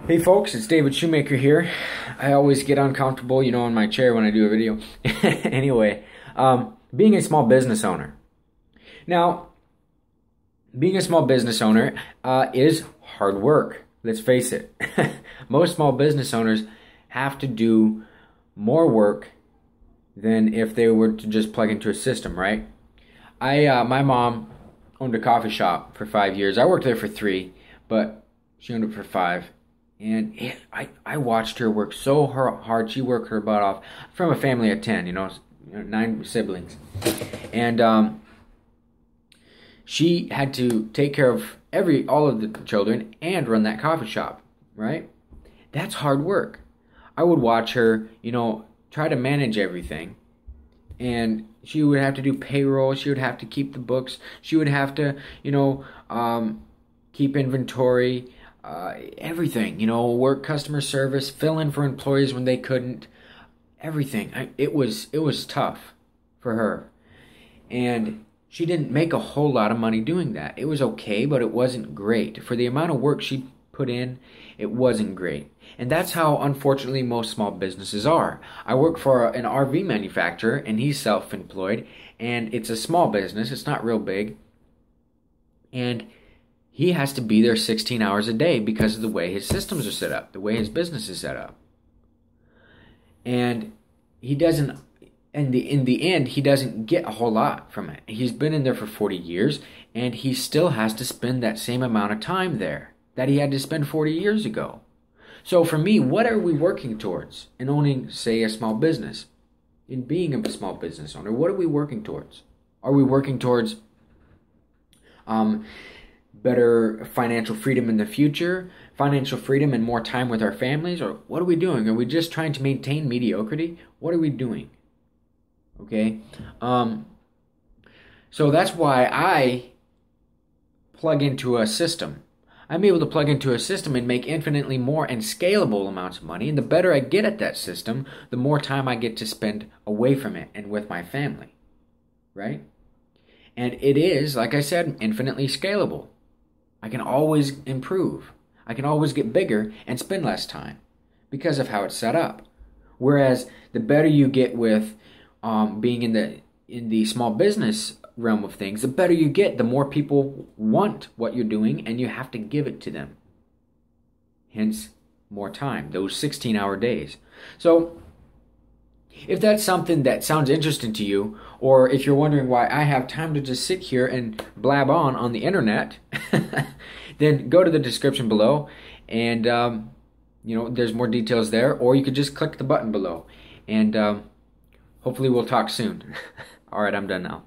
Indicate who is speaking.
Speaker 1: Hey folks, it's David Shoemaker here. I always get uncomfortable, in my chair when I do a video. Anyway, being a small business owner. Now, being a small business owner is hard work. Let's face it. Most small business owners have to do more work than if they were to just plug into a system, right? My mom owned a coffee shop for 5 years. I worked there for 3, but she owned it for 5. And I watched her work so hard. She worked her butt off. From a family of 10, 9 siblings. And she had to take care of all of the children and run that coffee shop, right? That's hard work. I would watch her, try to manage everything. And she would have to do payroll. She would have to keep the books. She would have to, keep inventory. Everything, work customer service, fill in for employees when they couldn't, everything. It was tough for her. And she didn't make a whole lot of money doing that. It was okay, but it wasn't great. For the amount of work she put in, it wasn't great. And that's how, unfortunately, most small businesses are. I work for an RV manufacturer, and he's self-employed, and it's a small business. It's not real big. And he has to be there 16 hours a day because of the way his systems are set up, the way his business is set up. And he doesn't, in the end, he doesn't get a whole lot from it. He's been in there for 40 years, and he still has to spend that same amount of time there that he had to spend 40 years ago. So for me, what are we working towards in owning, say, a small business? In being a small business owner, what are we working towards? Are we working towards better financial freedom in the future, financial freedom and more time with our families, or what are we doing? Are we just trying to maintain mediocrity? What are we doing? Okay, so that's why I plug into a system. I'm able to plug into a system and make infinitely more and scalable amounts of money, and the better I get at that system, the more time I get to spend away from it and with my family, right? And it is, like I said, infinitely scalable. I can always improve. I can always get bigger and spend less time because of how it's set up. Whereas the better you get with being in the small business realm of things, the better you get, the more people want what you're doing, and you have to give it to them. Hence, more time, those 16-hour days. So, if that's something that sounds interesting to you, or if you're wondering why I have time to just sit here and blab on the internet, then go to the description below, and there's more details there, or you could just click the button below, and hopefully we'll talk soon. All right, I'm done now.